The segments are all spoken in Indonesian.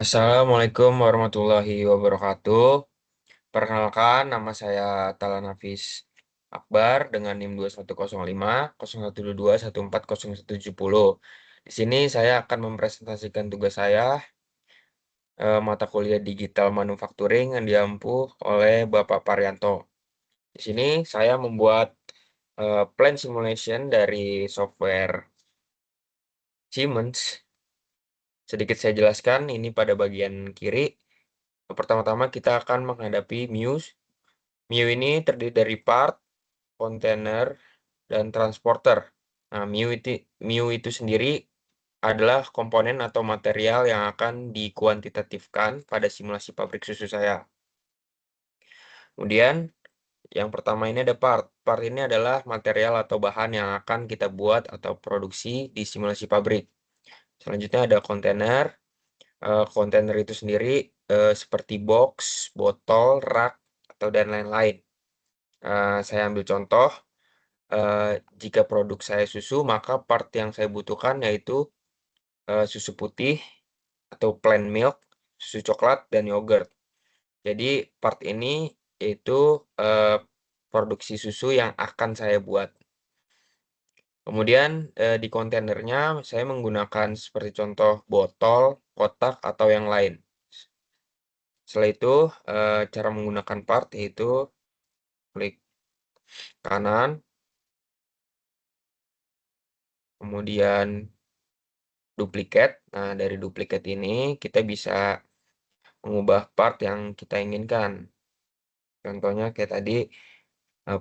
Assalamualaikum warahmatullahi wabarakatuh. Perkenalkan, nama saya Tala Nafis Akbar dengan NIM 2105 0122 140170. Di sini saya akan mempresentasikan tugas saya, mata kuliah digital manufacturing yang diampu oleh Bapak Paryanto. Di sini saya membuat plan simulation dari software Siemens. Sedikit saya jelaskan, ini pada bagian kiri. Pertama-tama kita akan menghadapi Muse. Mue ini terdiri dari part, kontainer, dan transporter. Nah, Mue itu sendiri adalah komponen atau material yang akan dikuantitatifkan pada simulasi pabrik susu saya. Kemudian, yang pertama ini ada part. Part ini adalah material atau bahan yang akan kita buat atau produksi di simulasi pabrik. Selanjutnya ada kontainer. Kontainer itu sendiri seperti box, botol, rak, atau dan lain-lain. Saya ambil contoh, jika produk saya susu, maka part yang saya butuhkan yaitu susu putih atau plain milk, susu coklat, dan yogurt. Jadi part ini yaitu produksi susu yang akan saya buat. Kemudian di kontainernya saya menggunakan seperti contoh botol, kotak, atau yang lain. Setelah itu cara menggunakan part yaitu klik kanan, kemudian duplikat. Nah, dari duplikat ini kita bisa mengubah part yang kita inginkan. Contohnya kayak tadi,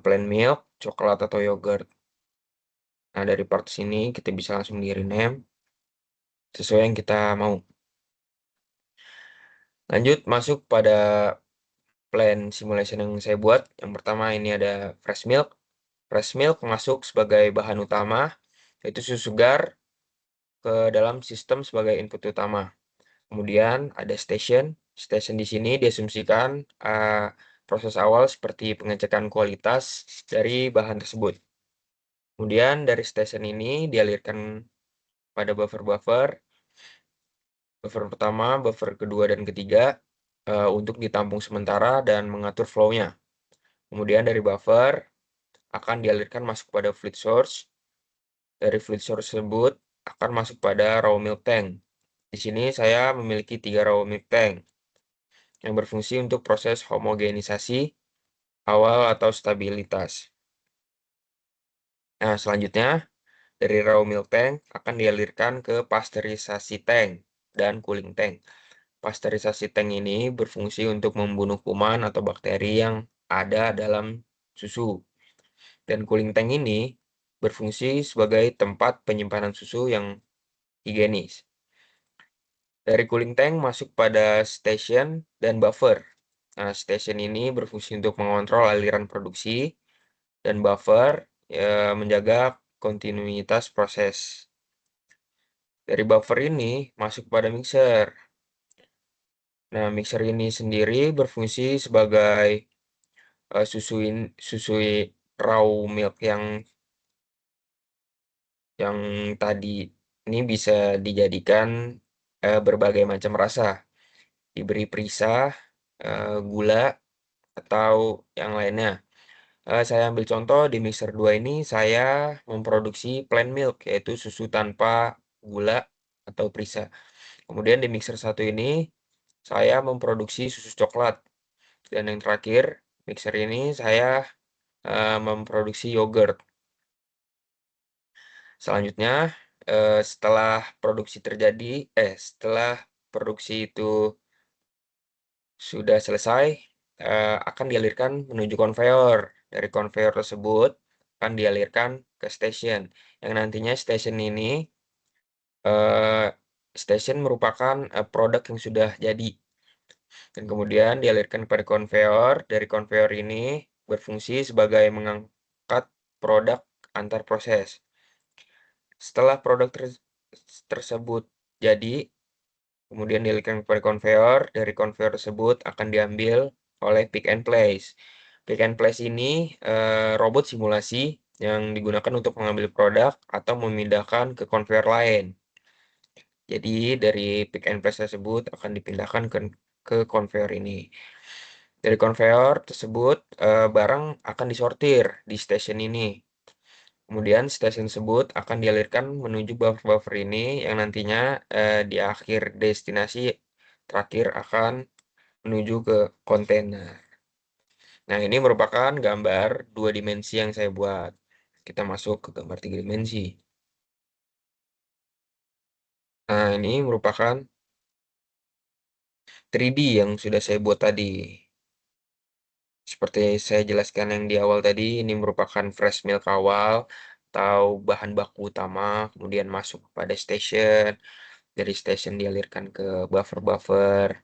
plain milk, coklat, atau yogurt. Nah, dari part sini kita bisa langsung di rename sesuai yang kita mau. Lanjut masuk pada plan simulation yang saya buat. Yang pertama ini ada fresh milk. Fresh milk masuk sebagai bahan utama, yaitu susu segar ke dalam sistem sebagai input utama. Kemudian ada station. Station di sini diasumsikan proses awal seperti pengecekan kualitas dari bahan tersebut. Kemudian dari station ini dialirkan pada buffer-buffer. Buffer pertama, buffer kedua, dan ketiga untuk ditampung sementara dan mengatur flow-nya. Kemudian dari buffer akan dialirkan masuk pada fluid source. Dari fluid source tersebut akan masuk pada raw milk tank. Di sini saya memiliki 3 raw milk tank yang berfungsi untuk proses homogenisasi awal atau stabilitas. Nah, selanjutnya dari raw milk tank akan dialirkan ke pasteurisasi tank dan cooling tank. Pasteurisasi tank ini berfungsi untuk membunuh kuman atau bakteri yang ada dalam susu. Dan cooling tank ini berfungsi sebagai tempat penyimpanan susu yang higienis. Dari cooling tank masuk pada station dan buffer. Nah, station ini berfungsi untuk mengontrol aliran produksi dan buffer menjaga kontinuitas proses. Dari buffer ini masuk pada mixer. Nah, mixer ini sendiri berfungsi sebagai susui raw milk yang tadi ini bisa dijadikan berbagai macam rasa, diberi perisa, gula, atau yang lainnya. Saya ambil contoh di mixer 2 ini saya memproduksi plain milk, yaitu susu tanpa gula atau perisa. Kemudian di mixer 1 ini saya memproduksi susu coklat. Dan yang terakhir, mixer ini saya memproduksi yogurt. Selanjutnya, setelah produksi itu sudah selesai, akan dialirkan menuju konveyor. Dari konveyor tersebut akan dialirkan ke station. Yang nantinya station ini station merupakan produk yang sudah jadi. Dan kemudian dialirkan kepada konveyor. Dari konveyor ini berfungsi sebagai mengangkat produk antar proses. Setelah produk tersebut jadi, kemudian dialirkan kepada konveyor. Dari konveyor tersebut akan diambil oleh pick and place. Pick and place ini robot simulasi yang digunakan untuk mengambil produk atau memindahkan ke konveyor lain. Jadi dari pick and place tersebut akan dipindahkan ke konveyor ini. Dari konveyor tersebut, barang akan disortir di stasiun ini. Kemudian stasiun tersebut akan dialirkan menuju buffer-buffer ini yang nantinya di akhir destinasi terakhir akan menuju ke kontainer. Nah, ini merupakan gambar dua dimensi yang saya buat. Kita masuk ke gambar tiga dimensi. Nah, ini merupakan 3D yang sudah saya buat tadi. Seperti saya jelaskan yang di awal tadi, ini merupakan fresh milk awal atau bahan baku utama, kemudian masuk pada station, dari station dialirkan ke buffer-buffer.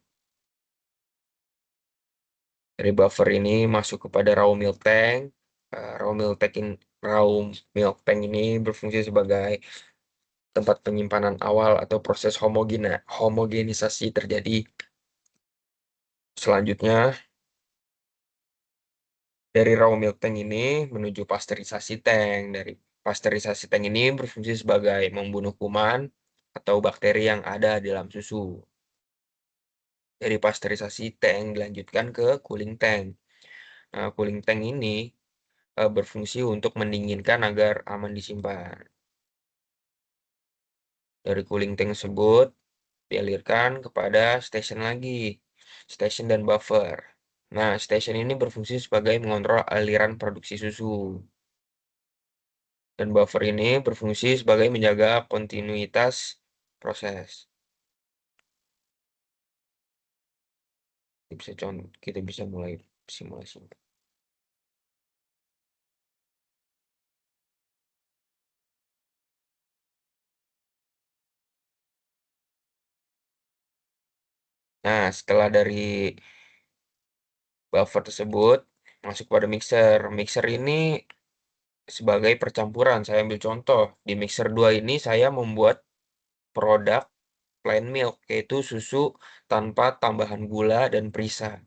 Dari buffer ini masuk kepada raw milk tank. Raw milk tank ini berfungsi sebagai tempat penyimpanan awal atau proses homogenisasi terjadi. Selanjutnya, dari raw milk tank ini menuju pasteurisasi tank. Dari pasteurisasi tank ini berfungsi sebagai membunuh kuman atau bakteri yang ada di dalam susu. Dari pasteurisasi tank dilanjutkan ke cooling tank. Nah, cooling tank ini berfungsi untuk mendinginkan agar aman disimpan. Dari cooling tank tersebut dialirkan kepada station lagi, station dan buffer. Nah, station ini berfungsi sebagai mengontrol aliran produksi susu. Dan buffer ini berfungsi sebagai menjaga kontinuitas proses. Kita bisa mulai simulasi. Nah, setelah dari buffer tersebut masuk pada mixer. Mixer ini sebagai percampuran. Saya ambil contoh. Di mixer 2 ini saya membuat produk plain milk, yaitu susu tanpa tambahan gula dan perisa.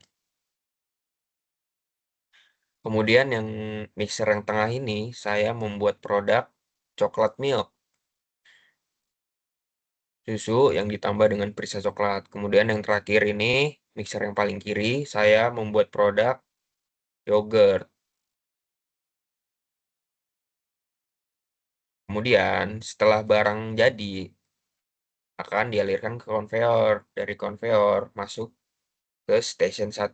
Kemudian yang mixer yang tengah ini, saya membuat produk coklat milk, susu yang ditambah dengan perisa coklat. Kemudian yang terakhir ini, mixer yang paling kiri, saya membuat produk yogurt. Kemudian setelah barang jadi, akan dialirkan ke konveyor. Dari konveyor masuk ke station 1.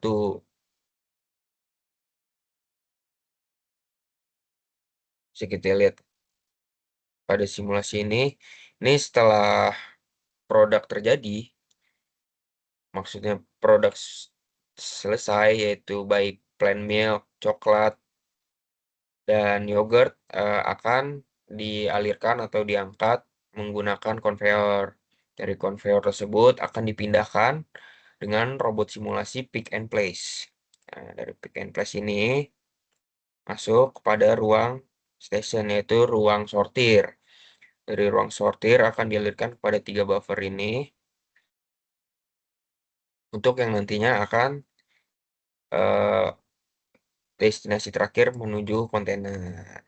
Bisa kita lihat pada simulasi ini setelah produk terjadi, maksudnya produk selesai, yaitu baik plain milk, coklat, dan yogurt akan dialirkan atau diangkat menggunakan konveyor. Dari konveyor tersebut akan dipindahkan dengan robot simulasi pick and place. Nah, dari pick and place ini masuk kepada ruang station, yaitu ruang sortir. Dari ruang sortir akan dialirkan kepada 3 buffer ini untuk yang nantinya akan destinasi terakhir menuju kontainer.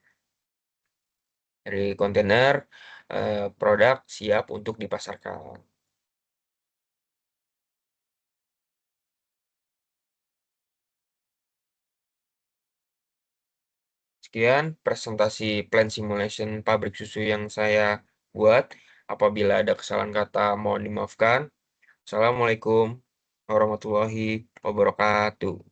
Dari kontainer, produk siap untuk dipasarkan. Sekian presentasi plan simulation pabrik susu yang saya buat. Apabila ada kesalahan kata, mohon dimaafkan. Assalamualaikum warahmatullahi wabarakatuh.